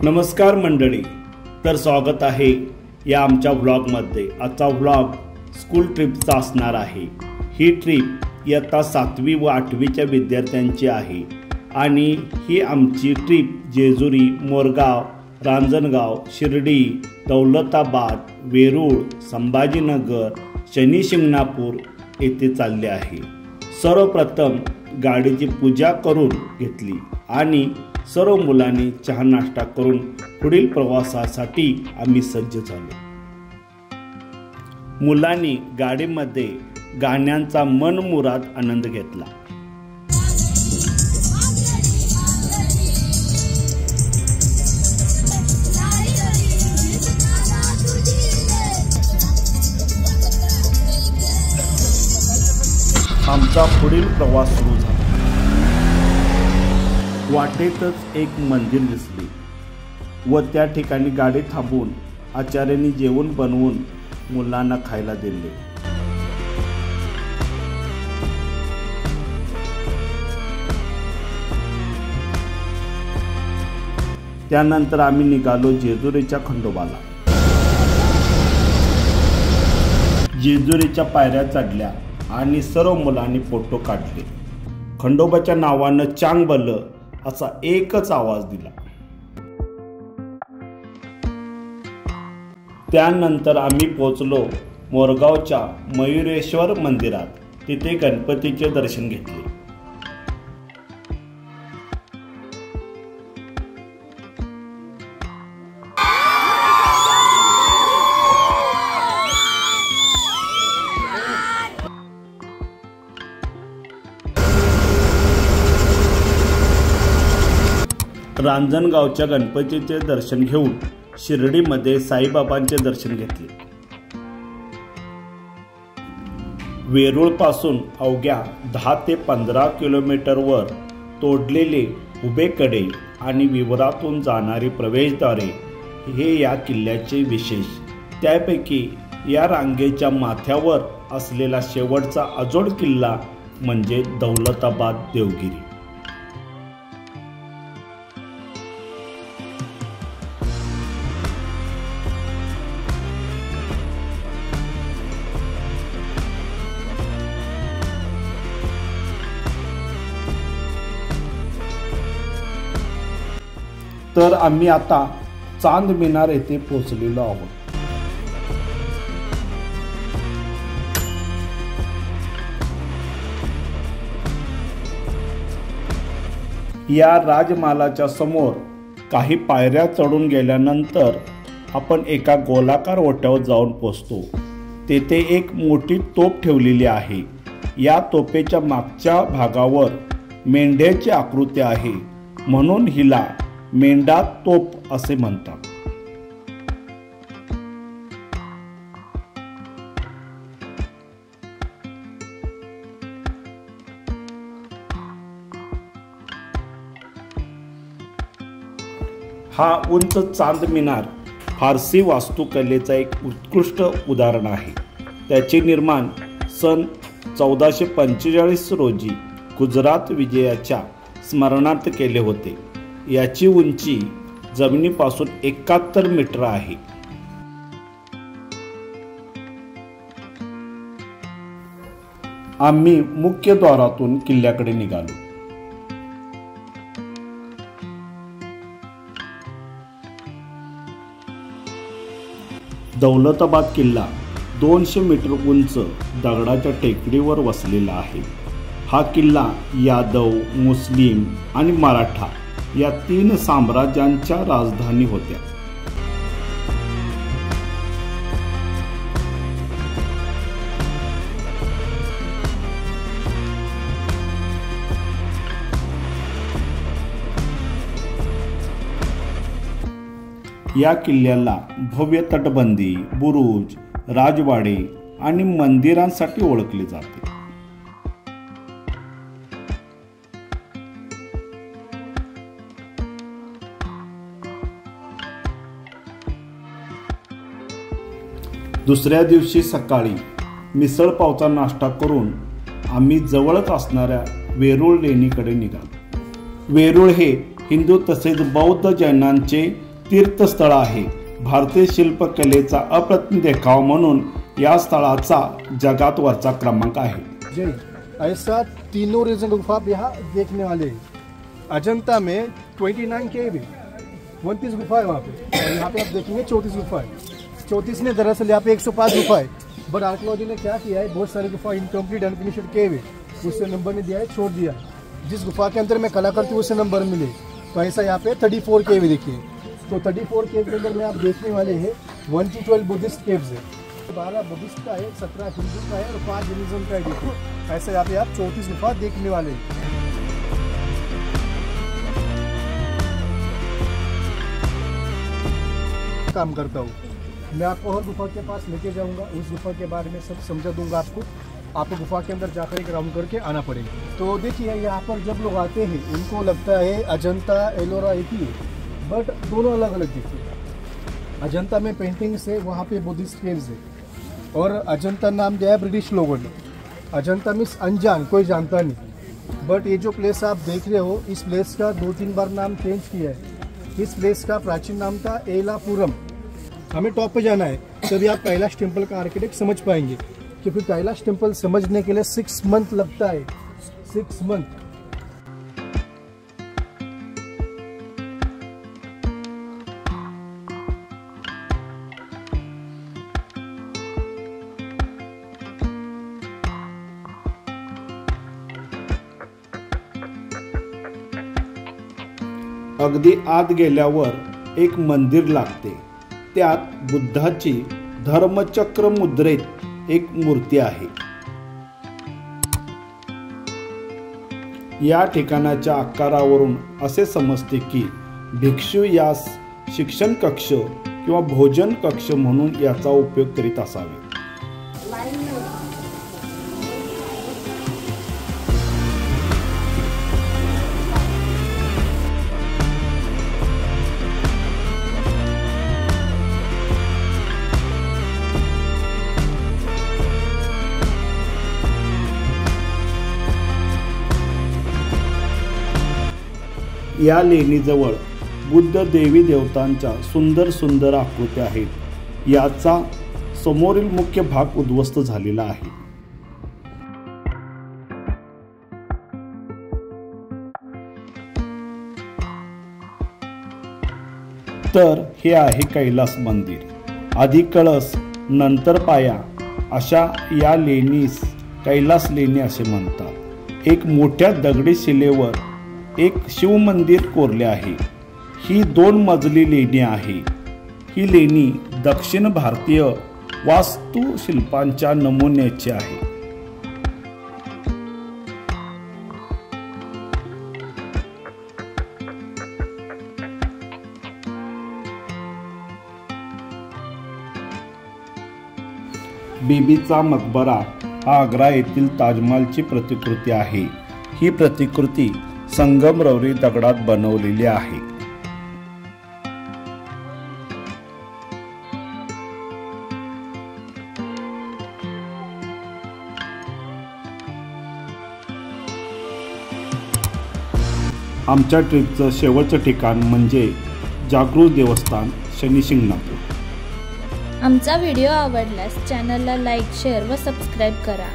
नमस्कार मंडळी, तर स्वागत आहे या आमच्या व्लॉगमध्ये। आजचा व्लॉग स्कूल ट्रिपचा असणार आहे। ही ट्रिप इयत्ता 7वी व 8वीच्या विद्यार्थ्यांची आहे आणि ही आमची ट्रिप जेजुरी, मोरगाव, रांजणगाव, शिर्डी, दौलताबाद, वेरूळ, संभाजीनगर, शनिशिंगणापूर येथे चालले आहे। सर्वप्रथम गाडीची पूजा करून घेतली आणि सर्व मुलांनी चहा नाश्ता करून पुढील प्रवासासाठी आम्ही सज्ज झालो। मुलांनी गाडीमध्ये गाण्यांचा मनमुराद आनंद घेतला। आमचा पुढील प्रवास सुरू झाला। वाटेतच एक मंदिर दिसले व त्या ठिकाणी गाडी थांबवून आचार्यांनी जेवण बनवून मुलांना खायला दिले। त्यानंतर आम्ही निघालो जेजुरीच्या खंडोबाला। जेजुरीच्या पायऱ्या चढल्या आणि सर्व मुलांनी फोटो काढले। खंडोबाच्या नावानं चांग बल असा एकच आवाज दिला। त्यानंतर आम्ही पोहोचलो मोरगावच्या मयुरेश्वर मंदिरात। तिथे गणपतीचे दर्शन घेतले। रांजणगावच्या गणपतीचे दर्शन घेऊन शिर्डीमध्ये साईबाबांचे दर्शन घेतले। वेरूळ पासून अवघ्या 10 ते 15 किलोमीटरवर तोडलेले उभे कडे आणि विवरातून जाणारी प्रवेशद्वारे हे या किल्ल्याचे विशेष। त्यापैकी या रांगेच्या माथ्यावर असलेला शेवटचा अजोड किल्ला म्हणजे दौलताबाद देवगिरी। तर आम्ही आता चांद मिनार येथे पोहोचलेलो आहोत। या राजमहालाच्या समोर काही पायऱ्या चढून गेल्यानंतर आपण एका गोलाकार ओट्यावर जाऊन पोहोचतो। तेथे एक मोठी तोफ ठेवलेली आहे। या तोफेच्या मागच्या भागावर मेंढ्याची आकृती आहे, म्हणून हिला मेंढा तोफ असे म्हणतात। हा उंच चांद मिनार फारसी वास्तुकलेचा एक उत्कृष्ट उदाहरण आहे। त्याचे निर्माण सन 1445 रोजी गुजरात विजयाच्या स्मरणार्थ केले होते। याची उंची जमिनीपासून 71 मीटर आहे। आम्ही मुख्य द्वारातून किल्ल्याकडे निघालो। दौलताबाद किल्ला 200 मीटर उंच दगडाच्या टेकडीवर वसलेला आहे। हा किल्ला यादव, मुस्लिम आणि मराठा या 3 साम्राज्यांच्या राजधानी होत्या। या किल्ल्याला भव्य तटबंदी, बुरुज, राजवाडे आणि मंदिरांसाठी ओळखले जाते। दुसऱ्या दिवशी सकाळी मिसळ पावचा नाश्ता करून आम्ही जवळच असणाऱ्या वेरूळ लेणीकडे निघालो। वेरूळ हे हिंदू तसेच बौद्ध जैनांचे तीर्थस्थळ आहे। भारतीय शिल्पकलेचा अप्रतिम देखावा म्हणून या स्थळाचा जगात वरचा क्रमांक आहे। ऐसा तीनों रीजन गुफा आप यहाँ देखने वाले हैं। अजंता में 29 केव है, 29 गुफा है वहाँ पे, और यहाँ पे आप देखेंगे 34 गुफा है। 34 ने दरअसल यहाँ पे 105 गुफा है, बट आर्कियोलॉजी ने क्या किया है, बहुत सारी गुफा इनकम्प्लीट अनफिनिश्ड केव है, उससे नंबर नहीं दिया है, छोड़ दिया। जिस गुफा के अंदर मैं कलाकृति उससे नंबर मिले, तो ऐसा यहाँ पे 34 केव देखिए। तो 34 केव के अंदर में आप देखने वाले हैं 1 to 12 बुद्धिस्ट केव्स है, 12 बुद्धिस्ट का है, 17 हिंदू का है और 5 जैनिज्म का है। देखिए ऐसे यहाँ पे आप 34 गुफा देखने वाले हैं। काम करता हूँ मैं, आपको हर गुफा के पास लेके जाऊंगा, उस गुफा के बारे में सब समझा दूंगा आपको गुफा के अंदर जाकर एक राउंड करके आना पड़ेगा। तो देखिए यहाँ पर जब लोग आते हैं उनको लगता है अजंता एलोरा एक ही है, बट दोनों अलग अलग दिखते हैं। अजंता में पेंटिंग्स है, वहाँ पे बुद्धिस्ट केव्स है, और अजंता नाम दिया है ब्रिटिश लोगों ने। अजंता मीन्स अनजान, कोई जानता नहीं। बट ये जो प्लेस आप देख रहे हो, इस प्लेस का 2-3 बार नाम चेंज किया है। इस प्लेस का प्राचीन नाम था एलापुरम। हमें टॉप पे जाना है, तभी आप कैलाश टेम्पल का आर्किटेक्ट समझ पाएंगे, क्योंकि कैलाश टेम्पल समझने के लिए 6 मंथ लगता है, 6 मंथ। अगदी आत गेल्यावर एक मंदिर लागते, त्यात बुद्धाची धर्मचक्र मुद्रेत एक मूर्ती आहे। या ठिकाणाच्या आकारावरून असे समजते की भिक्षू यास शिक्षण कक्ष किंवा भोजन कक्ष म्हणून याचा उपयोग करीत असावे। या लेणीजवळ बुद्ध देवी देवतांच्या सुंदर सुंदर आकृत्या आहेत। याचा समोरील मुख्य भाग उद्ध्वस्त झालेला आहे। तर हे आहे कैलास मंदिर। आधी कळस नंतर पाया अशा या लेणीस कैलास लेणी असे म्हणतात। एक मोठ्या दगडी शिलेवर एक शिव मंदिर कोरले आहे। ही 2 मजली लेणी आहे। ही लेणी दक्षिण भारतीय वास्तुशिल्पांच्या नमुन्याची आहे। बीबीचा मकबरा हा आग्रा येथील ताजमहलची प्रतिकृती आहे। ही प्रतिकृती संगमरवरी दगडात बनवलेली आहे। आमच्या ट्रिपचं शेवटचं ठिकाण म्हणजे जागृत देवस्थान शनिशिंगणापूर। आमचा व्हिडिओ आवडल्यास चॅनलला लाईक, शेअर व सबस्क्राईब करा।